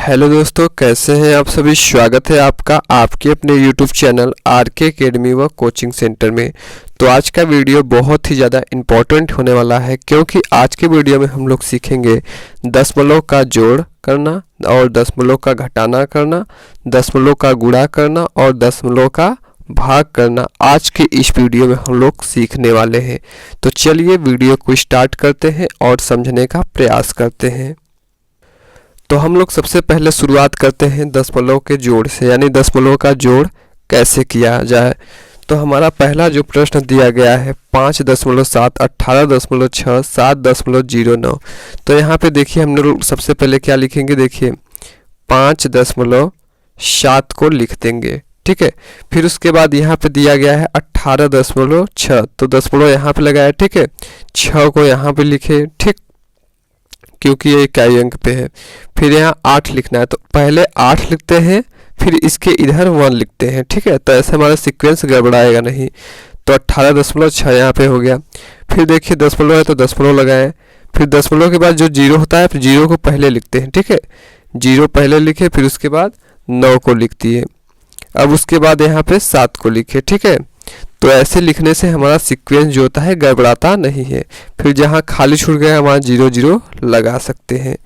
Hello दोस्तों, कैसे हैं आप सभी। स्वागत है आपका आपके अपने यूट्यूब चैनल आरके एकेडमी व कोचिंग सेंटर में। तो आज का वीडियो बहुत ही ज़्यादा इम्पोर्टेंट होने वाला है, क्योंकि आज के वीडियो में हम लोग सीखेंगे दशमलव का जोड़ करना और दशमलव का घटाना करना, दशमलव का गुणा करना और दशमलव का भाग करना। आज के इस वीडियो में हम लोग सीखने वाले हैं। तो चलिए वीडियो को स्टार्ट करते हैं और समझने का प्रयास करते हैं। तो हम लोग सबसे पहले शुरुआत करते हैं दशमलव के जोड़ से, यानी दशमलव का जोड़ कैसे किया जाए। तो हमारा पहला जो प्रश्न दिया गया है 5.7, 18.6, 7.09। तो यहाँ पे देखिए हम लोग सबसे पहले क्या लिखेंगे, देखिए 5.7 को लिख देंगे, ठीक है। फिर उसके बाद यहाँ पे दिया गया है 18.6, तो दशमलव यहाँ पे लगाया, ठीक है। 6 को यहाँ पे लिखे, ठीक, क्योंकि ये इकाई अंक पे है। फिर यहाँ 8 लिखना है, तो पहले 8 लिखते हैं, फिर इसके इधर 1 लिखते हैं, ठीक है। तो ऐसे हमारा सीक्वेंस गड़बड़ाएगा नहीं। तो 18.6 यहाँ पे हो गया। फिर देखिए दशमलव है तो दशमलव लगाएं। फिर दशमलव के बाद जो जीरो होता है, फिर जीरो को पहले लिखते हैं, ठीक है। जीरो पहले लिखे, फिर उसके बाद 9 को लिख दिए। अब उसके बाद यहाँ पे 7 को लिखे, ठीक है। तो ऐसे लिखने से हमारा सीक्वेंस जो होता है गड़बड़ाता नहीं है। फिर जहाँ खाली छूट गया वहाँ 0 0 लगा सकते हैं।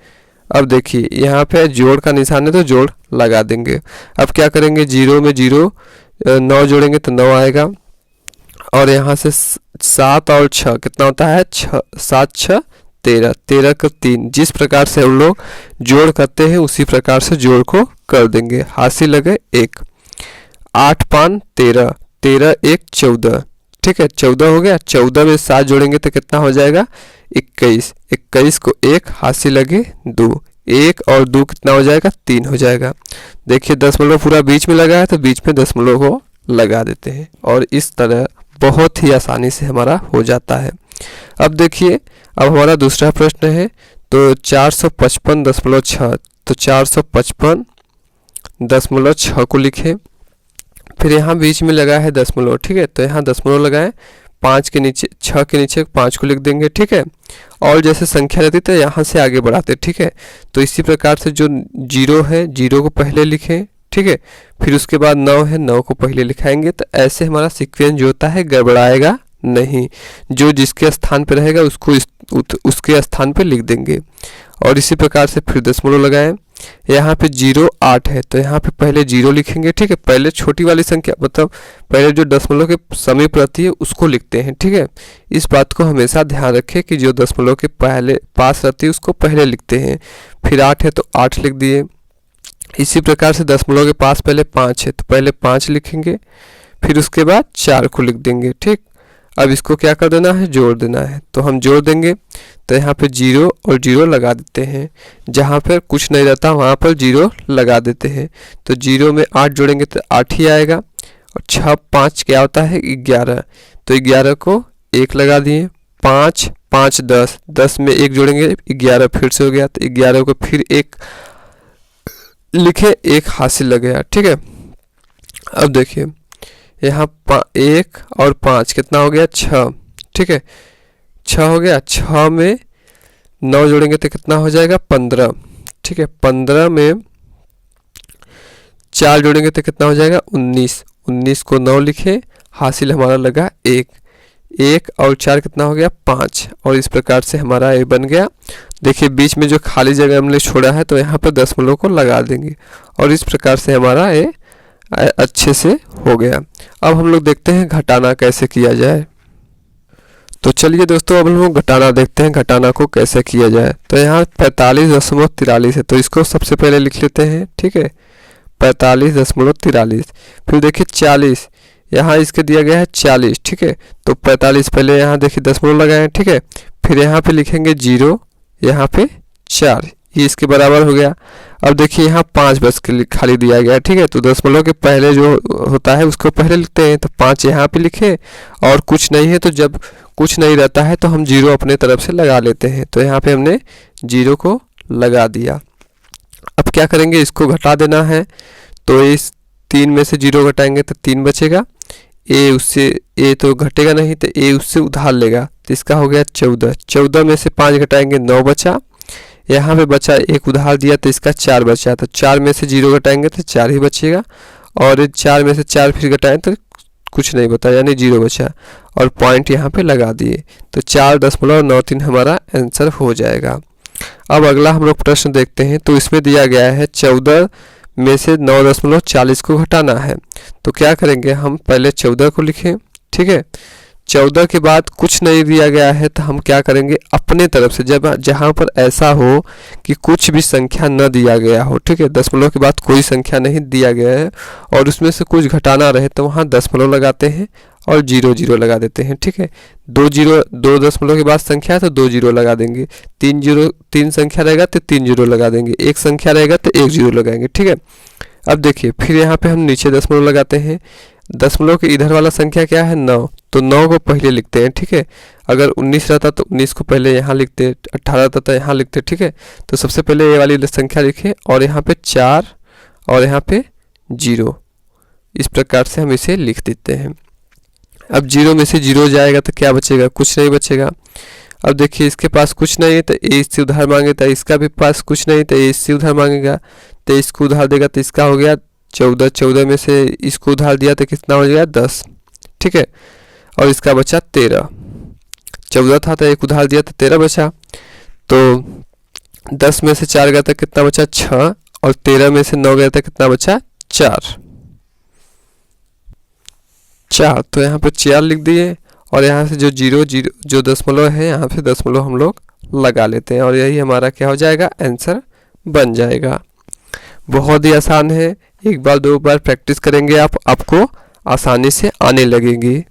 अब देखिए यहाँ पे जोड़ का निशान है तो जोड़ लगा देंगे। अब क्या करेंगे, 0 में 0, 9 जोड़ेंगे तो 9 आएगा। और यहाँ से 7 और 6 कितना होता है, 6, 7 6 13, 13 का 3। जिस प्रकार से हम लोग जोड़ करते हैं उसी प्रकार से जोड़ को कर देंगे। हासिल लगे 1, 8 5 13, 13 1 14, ठीक है। 14 हो गया। 14 में 7 जोड़ेंगे तो कितना हो जाएगा, 21। 21 को 1 हासिल लगे 2, 1 और 2 कितना हो जाएगा, 3 हो जाएगा। देखिए दशमलव पूरा बीच में लगा है तो बीच में दशमलव को लगा देते हैं, और इस तरह बहुत ही आसानी से हमारा हो जाता है। अब देखिए अब हमारा दूसरा प्रश्न है, तो 455.6, तो 455.6 को लिखें। फिर यहाँ बीच में लगा है दशमलव, ठीक है। तो यहाँ दशमलव लगाएं, 5 के नीचे 6 के नीचे 5 को लिख देंगे, ठीक है। और जैसे संख्या रहती तो यहाँ से आगे बढ़ाते, ठीक है। तो इसी प्रकार से जो 0 है 0 को पहले लिखें, ठीक है। फिर उसके बाद 9 है 9 को पहले लिखाएंगे। तो ऐसे हमारा सीक्वेंस जो होता है गड़बड़ाएगा नहीं। जो जिसके स्थान पर रहेगा उसको उसके स्थान पर लिख देंगे। और इसी प्रकार से फिर दशमलव लगाएं। यहाँ पे 0 8 है तो यहाँ पे पहले 0 लिखेंगे, ठीक है। पहले छोटी वाली संख्या मतलब पहले जो दशमलव के समीप रहती है उसको लिखते हैं, ठीक है। इस बात को हमेशा ध्यान रखें कि जो दशमलव के पहले पास रहती है उसको पहले लिखते हैं। फिर 8 है तो 8 लिख दिए। इसी प्रकार से दशमलव के पास पहले 5 है तो पहले 5 लिखेंगे, फिर उसके बाद 4 को लिख देंगे, ठीक। अब इसको क्या कर देना है, जोड़ देना है। तो हम जोड़ देंगे, तो यहाँ पे 0 और 0 लगा देते हैं। जहाँ पर कुछ नहीं रहता वहाँ पर 0 लगा देते हैं। तो 0 में 8 जोड़ेंगे तो 8 ही आएगा। और 6 5 क्या होता है, 11। तो 11 को 1 लगा दिए। 5 5 10, 10 में 1 जोड़ेंगे 11 फिर से हो गया। तो 11 को फिर 1 लिखे, 1 हासिल लग गया, ठीक है। अब देखिए यहाँ 1 और 5 कितना हो गया, 6, ठीक है। 6 हो गया। 6 में 9 जोड़ेंगे तो कितना हो जाएगा, 15, ठीक है। 15 में 4 जोड़ेंगे तो कितना हो जाएगा, 19। 19 को 9 लिखे, हासिल हमारा लगा 1। 1 और 4 कितना हो गया, 5। और इस प्रकार से हमारा ये बन गया। देखिए बीच में जो खाली जगह हमने छोड़ा है तो यहाँ पर दशमलव को लगा देंगे, और इस प्रकार से हमारा ये अच्छे से हो गया। अब हम लोग देखते हैं घटाना कैसे किया जाए। तो चलिए दोस्तों अब हम लोग घटाना देखते हैं, घटाना को कैसे किया जाए। तो यहाँ 45.43 है तो इसको सबसे पहले लिख लेते हैं, ठीक है। 45.43। फिर देखिए 40, यहाँ इसके दिया गया है 40, ठीक है। तो 45 पहले यहाँ देखिए दशमलव लगाए, ठीक है। फिर यहाँ पे लिखेंगे 0, यहाँ पे 4, ये इसके बराबर हो गया। अब देखिए यहाँ 5 बस के लिए खाली दिया गया है, ठीक है। तो दशमलव के पहले जो होता है उसको पहले लिखते हैं। तो 5 यहाँ पे लिखे, और कुछ नहीं है तो जब कुछ नहीं रहता है तो हम 0 अपने तरफ से लगा लेते हैं। तो यहाँ पे हमने 0 को लगा दिया। अब क्या करेंगे, इसको घटा देना है। तो इस 3 में से 0 घटाएंगे तो 3 बचेगा। ए तो घटेगा नहीं तो ए उससे उधार लेगा, तो इसका हो गया 14। 14 में से 5 घटाएंगे 9 बचा। यहाँ पे बचा एक उधार दिया तो इसका 4 बचा, तो 4 में से 0 घटाएंगे तो 4 ही बचेगा, और 4 में से 4 फिर घटाएं तो कुछ नहीं बता, यानी 0 बचा, और पॉइंट यहाँ पे लगा दिए, तो 4.93 हमारा आंसर हो जाएगा। अब अगला हम लोग प्रश्न देखते हैं। तो इसमें दिया गया है 14 में से 9.40 को घटाना है। तो क्या करेंगे, हम पहले 14 को लिखें, ठीक है। 14 के बाद कुछ नहीं दिया गया है तो हम क्या करेंगे, अपने तरफ से जब जहाँ पर ऐसा हो कि कुछ भी संख्या न दिया गया हो, ठीक है, दशमलव के बाद कोई संख्या नहीं दिया गया है और उसमें से कुछ घटाना रहे तो वहाँ दशमलव लगाते हैं और 0 लगा देते हैं, ठीक है। 2 दशमलव के बाद संख्या है तो 2 0 लगा देंगे, 3 संख्या रहेगा तो 3 0 लगा देंगे, एक संख्या रहेगा तो 1 0 लगाएंगे, ठीक है। अब देखिए फिर यहाँ पे हम नीचे दशमलव लगाते हैं। दशमलव के इधर वाला संख्या क्या है, 9, तो 9 को पहले लिखते हैं, ठीक है। अगर 19 रहता तो 19 को पहले यहाँ लिखते, 18 रहता तो यहाँ लिखते, ठीक है। तो सबसे पहले ये वाली संख्या लिखें और यहाँ पे 4 और यहाँ पे 0, इस प्रकार से हम इसे लिख देते हैं। अब 0 में से 0 जाएगा तो क्या बचेगा, कुछ नहीं बचेगा। अब देखिए इसके पास कुछ नहीं है तो ये इससे उधार मांगे, तो इसका भी पास कुछ नहीं तो ये इससे उधार मांगेगा, तो इसको उधार देगा तो इसका हो गया 14, 14 में से इसको उधार दिया तो कितना हो जाएगा 10, ठीक है, और इसका बचा 13। 14 था तो एक उधार दिया तो 13 बचा, तो 10 में से 4 गया तो कितना बचा 6, और 13 में से 9 गया तो कितना बचा 4। तो यहाँ पे 4 लिख दिए और यहाँ से जो 0 जो दशमलव है यहाँ पे दशमलव हम लोग लगा लेते हैं और यही हमारा क्या हो जाएगा, आंसर बन जाएगा। बहुत ही आसान है, एक बार 2 बार प्रैक्टिस करेंगे आपको आसानी से आने लगेगी।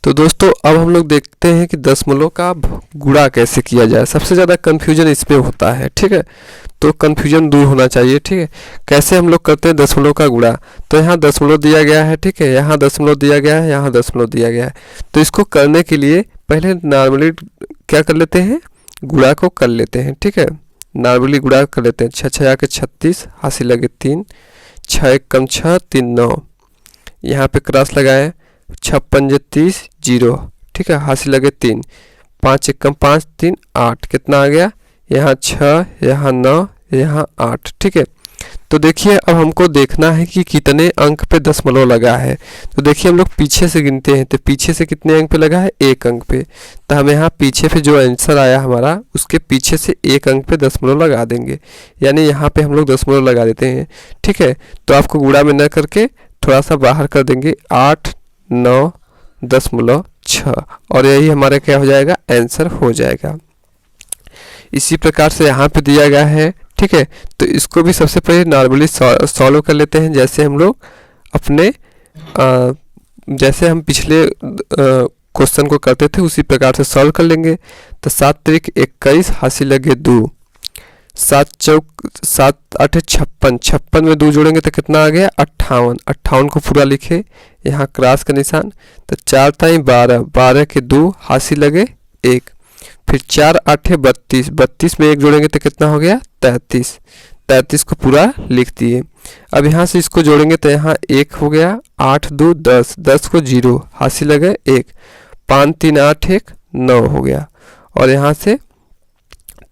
तो दोस्तों अब हम लोग देखते हैं कि दशमलव का गुणा कैसे किया जाए। सबसे ज़्यादा कन्फ्यूजन इसमें होता है, ठीक है, तो कन्फ्यूजन दूर होना चाहिए, ठीक है। कैसे हम लोग करते हैं दशमलव का गुणा, तो यहाँ दशमलव दिया गया है, ठीक है, यहाँ दशमलव दिया गया है, यहाँ दशमलव दिया गया है। तो इसको करने के लिए पहले नॉर्मली क्या कर लेते हैं, गुणा को कर लेते हैं, ठीक है। नॉर्मली गुणा कर लेते हैं, 6 6 के 36, हासिल लगे 3, 6 1 कम 6 3 9, यहाँ पे क्रॉस लगाए, 6 5 30 0, ठीक है, हासिल लगे 3, 5 1 कम 5 3 8, कितना आ गया, यहाँ 6 यहाँ 9 यहाँ 8, ठीक है। तो देखिए अब हमको देखना है कि कितने अंक पे दशमलव लगा है। तो देखिए हम लोग पीछे से गिनते हैं, तो पीछे से कितने अंक पे लगा है, 1 अंक पे, तो हम यहाँ पीछे पे जो आंसर आया हमारा उसके पीछे से 1 अंक पे दशमलव लगा देंगे, यानी यहाँ पे हम लोग दशमलव लगा देते हैं, ठीक है। तो आपको गुणा में न करके थोड़ा सा बाहर कर देंगे, 8 9.6, और यही हमारा क्या हो जाएगा, आंसर हो जाएगा। इसी प्रकार से यहाँ पे दिया गया है, ठीक है, तो इसको भी सबसे पहले नॉर्मली सॉल्व कर लेते हैं, जैसे हम लोग अपने जैसे हम पिछले क्वेश्चन को करते थे उसी प्रकार से सॉल्व कर लेंगे। तो 7 3 21, हासिल लगे 2, 7 चौक 7 8 56, 56 में 2 जोड़ेंगे तो कितना आ गया 58, 58 को पूरा लिखे, यहाँ क्रॉस का निशान, तो 4 ताई 12, 12 के 2, हासिल लगे 1, फिर 4 8 32, 32 में 1 जोड़ेंगे तो कितना हो गया 33, 33 को पूरा लिख दिए। अब यहाँ से इसको जोड़ेंगे तो यहाँ 1 हो गया, 8 2 10, 10 को 0, हासिल लगे 1, 5 3 8 1 9 हो गया, और यहाँ से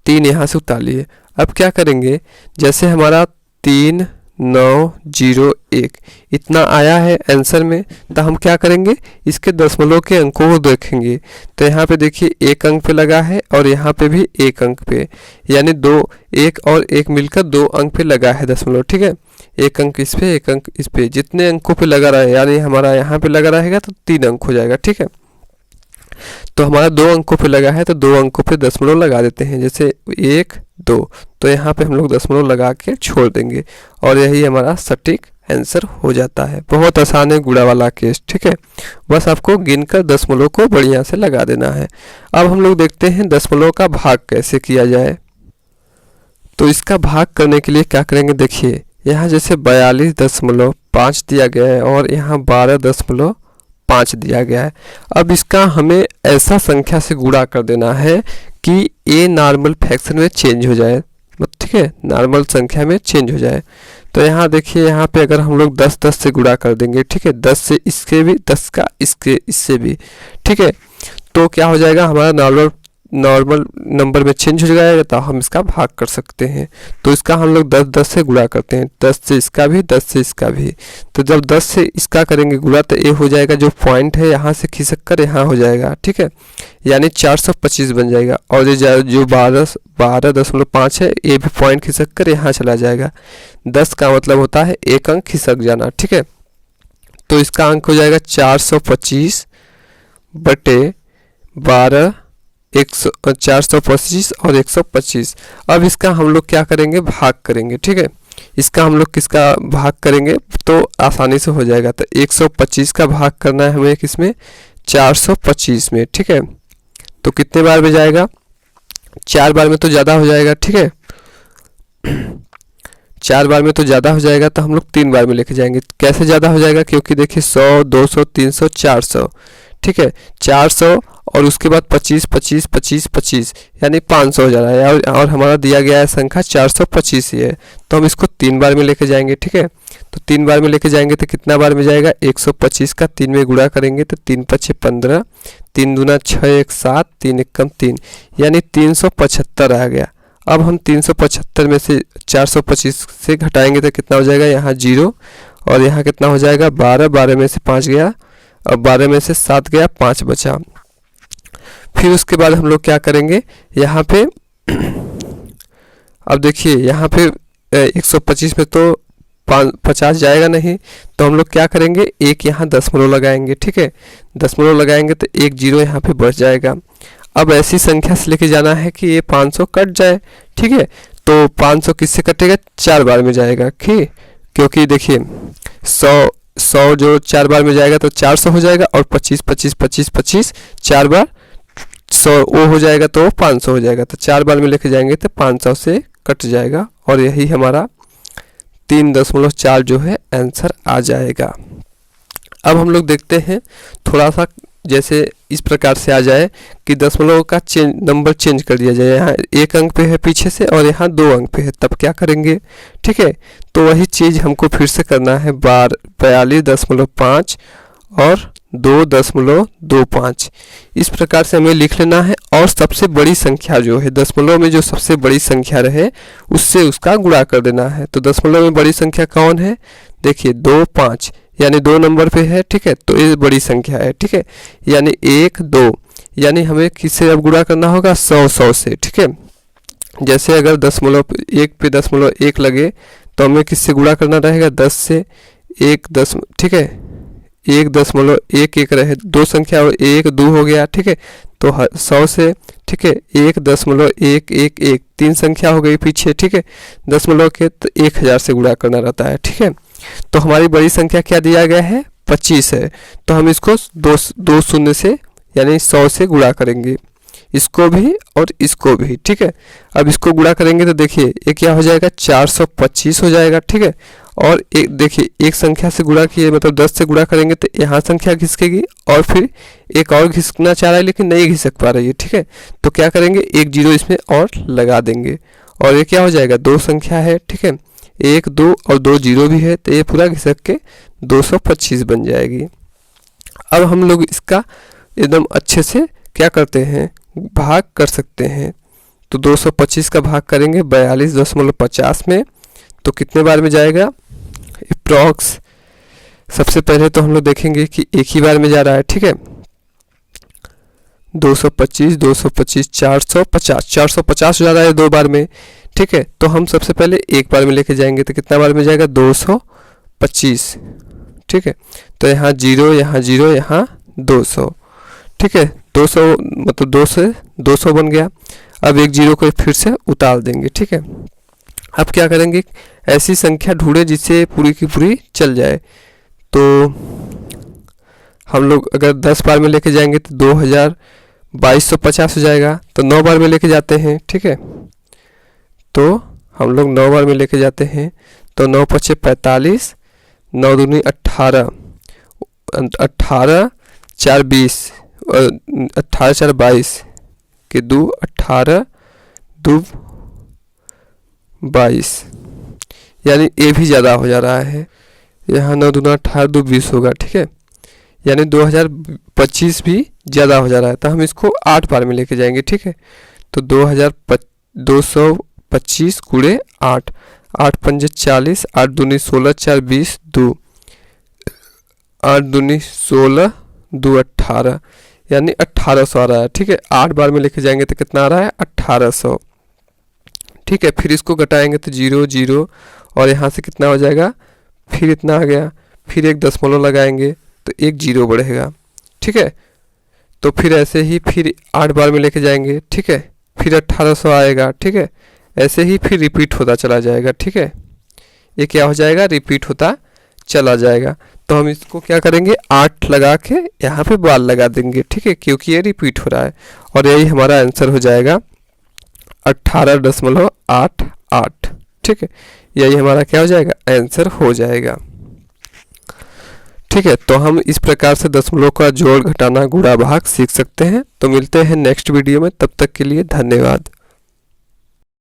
3 यहाँ से उतार लिए। अब क्या करेंगे, जैसे हमारा 3 9 0 1 इतना आया है आंसर में, तो हम क्या करेंगे, इसके दशमलव के अंकों को देखेंगे। तो यहाँ पे देखिए 1 अंक पे लगा है और यहाँ पे भी 1 अंक पे, यानी 2 1 और 1 मिलकर 2 अंक पे लगा है दशमलव, ठीक है। 1 अंक इस पे 1 अंक इस पे, जितने अंकों पे लगा रहे यानी हमारा यहाँ पे लगा रहेगा तो 3 अंक हो जाएगा, ठीक है। तो हमारा 2 अंकों पे लगा है तो 2 अंकों पे दशमलव लगा देते हैं, जैसे 1 2, तो यहाँ पे हम लोग दशमलव लगा के छोड़ देंगे और यही हमारा सटीक आंसर हो जाता है। बहुत आसान है गुणा वाला केस, ठीक है, बस आपको गिनकर दशमलव को बढ़िया से लगा देना है। अब हम लोग देखते हैं दशमलव का भाग कैसे किया जाए। तो इसका भाग करने के लिए क्या करेंगे, देखिए यहाँ जैसे 42.5 दिया गया है और यहाँ 12.5 दिया गया है। अब इसका हमें ऐसा संख्या से गुणा कर देना है कि ये नॉर्मल फ्रैक्शन में चेंज हो जाए, ठीक है, नॉर्मल संख्या में चेंज हो जाए। तो यहाँ देखिए यहाँ पे अगर हम लोग 10 10 से गुणा कर देंगे, ठीक है, 10 से इसके भी, 10 का इसके इससे भी, ठीक है, तो क्या हो जाएगा, हमारा नॉर्मल नॉर्मल नंबर में चेंज हो जाएगा तो हम इसका भाग कर सकते हैं। तो इसका हम लोग 10 से गुणा करते हैं, 10 से इसका भी, 10 से इसका भी। तो जब 10 से इसका करेंगे गुणा तो ये हो जाएगा, जो पॉइंट है यहाँ से खिसक कर यहाँ हो जाएगा, ठीक है, यानी 425 बन जाएगा। और ये जो 12.5 है ये भी पॉइंट खिसक कर यहाँ चला जाएगा। 10 का मतलब होता है एक अंक खिसक जाना, ठीक है। तो इसका अंक हो जाएगा 425 बटे 12, 425 और 125। अब इसका हम लोग क्या करेंगे, भाग करेंगे, ठीक है। इसका हम लोग किसका भाग करेंगे तो आसानी से हो जाएगा। तो 125 का भाग करना है हमें किसमें, 425 में, ठीक है। तो कितने बार में जाएगा, 4 बार में तो ज़्यादा हो जाएगा, ठीक है। 4 बार में तो ज़्यादा हो जाएगा, तो हम लोग 3 बार में लेके जाएंगे। कैसे ज़्यादा हो जाएगा, क्योंकि देखिए 100, 200, 300, 400, ठीक है, 400 और उसके बाद 25, 25, 25, 25 यानी 500 हो जा रहा है। और हमारा दिया गया है संख्या 425 ही है, तो हम इसको 3 बार में लेके जाएंगे, ठीक है। तो 3 बार में लेके जाएंगे तो कितना बार में जाएगा, 125 का 3 में गुणा करेंगे तो 3 5 15, 3 दूना 6 1 7, 3 1 3 यानी 375 आ गया। अब हम 375 में से 425 से घटाएंगे तो कितना हो जाएगा, यहाँ 0 और यहाँ कितना हो जाएगा 12, 12 में से 5 गया, अब 12 में से 7 गया, 5 बचा। फिर उसके बाद हम लोग क्या करेंगे, यहाँ पे अब देखिए यहाँ पे 125 में तो 50 जाएगा नहीं, तो हम लोग क्या करेंगे, एक यहाँ दशमलव लगाएंगे, ठीक है। दशमलव लगाएंगे तो 1 0 यहाँ पे बढ़ जाएगा। अब ऐसी संख्या से लेके जाना है कि ये 500 कट जाए, ठीक है। तो 500 किससे कटेगा, 4 बार में जाएगा, ठीक, क्योंकि देखिए 100 जो 4 बार में जाएगा तो 400 हो जाएगा, और 25 25 25 25 4 बार 100 वो हो जाएगा तो 500 हो जाएगा। तो 4 बार में लेके जाएंगे तो 500 से कट जाएगा, और यही हमारा 3.4 जो है आंसर आ जाएगा। अब हम लोग देखते हैं थोड़ा सा, जैसे इस प्रकार से आ जाए कि दशमलव का नंबर चेंज कर दिया जाए, यहाँ 1 अंक पे है पीछे से और यहाँ 2 अंक पे है, तब क्या करेंगे, ठीक है। तो वही चीज़ हमको फिर से करना है, 42.5 और 2.25 इस प्रकार से हमें लिख लेना है। और सबसे बड़ी संख्या जो है दशमलव में, जो सबसे बड़ी संख्या रहे उससे उसका गुणा कर देना है। तो दशमलव में बड़ी संख्या कौन है, देखिए 2 5 यानी 2 नंबर पे है, ठीक है। तो ये बड़ी संख्या है, ठीक है, यानी 1 2 यानी हमें किससे अब गुणा करना होगा, 100 से, ठीक है। जैसे अगर दशमलव 1 पे 1 लगे तो हमें किससे गुणा करना रहेगा, 10 से, 1 10, ठीक है, 1.11 रहे, 2 संख्या और 1 2 हो गया, ठीक है। तो 100 से, ठीक है, 1.111 3 संख्या हो गई पीछे, ठीक है। दशमलव के तो 1000 से गुणा करना रहता है, ठीक है। तो हमारी बड़ी संख्या क्या दिया गया है, 25 है। तो हम इसको 2 शून्य से यानी 100 से गुणा करेंगे, इसको भी और इसको भी, ठीक है। अब इसको गुणा करेंगे तो देखिए ये क्या हो जाएगा, 425 हो जाएगा, ठीक है। और एक देखिए एक संख्या से गुणा किए, मतलब 10 से गुणा करेंगे तो यहाँ संख्या घिसकेगी, और फिर एक और घिसकना चाह रहा है लेकिन नहीं घिसक पा रही है, ठीक है। तो क्या करेंगे, 1 0 इसमें और लगा देंगे, और ये क्या हो जाएगा, 2 संख्या है, ठीक है, 1 2 और 2 0 भी है, तो ये पूरा घिसक के 225 बन जाएगी। अब हम लोग इसका एकदम अच्छे से क्या करते हैं, भाग कर सकते हैं। तो 225 का भाग करेंगे 42.50 में, तो कितने बार में जाएगा, अप्रॉक्स सबसे पहले तो हम लोग देखेंगे कि एक ही बार में जा रहा है, ठीक है। 225 225 450 हो जा रहा है 2 बार में, ठीक है। तो हम सबसे पहले एक बार में लेके जाएंगे तो कितना बार में जाएगा, 225, ठीक है। तो यहाँ 0 यहाँ 0 यहाँ 200, ठीक है। 200 मतलब 2 से 200 बन गया। अब 1 0 को फिर से उतार देंगे, ठीक है। अब क्या करेंगे, ऐसी संख्या ढूंढे जिससे पूरी की पूरी चल जाए। तो हम लोग अगर 10 बार में लेके जाएंगे तो 2250 हो जाएगा। तो 9 बार में लेके जाते हैं, ठीक है। तो हम लोग 9 बार में लेके जाते हैं, तो 9 5 45, 9 दूनी 18, 18 4 20, 18 4 22 के 2 18 2 22 यानी ये भी ज़्यादा हो जा रहा है। यहाँ 9 दूना 18 2 20 होगा, ठीक है। यानी 2025 भी ज़्यादा हो जा रहा है, तो हम इसको 8 बार में लेके जाएंगे। ठीक है, तो 225 गुणे 8, 8 पंजे 40, 8 दूनी 16, 4 20, 2 8 दूनी 16, 2 18, यानी 1800 आ रहा है। ठीक है, 8 बार में लेके जाएंगे तो कितना आ रहा है 1800। ठीक है, फिर इसको घटाएंगे तो 0 0 और यहाँ से कितना हो जाएगा, फिर इतना आ गया, फिर एक दशमलव लगाएंगे तो एक 0 बढ़ेगा। ठीक है, तो फिर ऐसे ही फिर 8 बार में लेके जाएंगे। ठीक है, फिर 1800 आएगा। ठीक है, ऐसे ही फिर रिपीट होता चला जाएगा। ठीक है, ये क्या हो जाएगा, रिपीट होता चला जाएगा। तो हम इसको क्या करेंगे, 8 लगा के यहाँ पे बार लगा देंगे। ठीक है, क्योंकि ये रिपीट हो रहा है, और यही हमारा आंसर हो जाएगा 18.88। ठीक है, यही हमारा क्या हो जाएगा, आंसर हो जाएगा। ठीक है, तो हम इस प्रकार से दशमलव का जोड़, घटाना, गुणा, भाग सीख सकते हैं। तो मिलते हैं नेक्स्ट वीडियो में, तब तक के लिए धन्यवाद।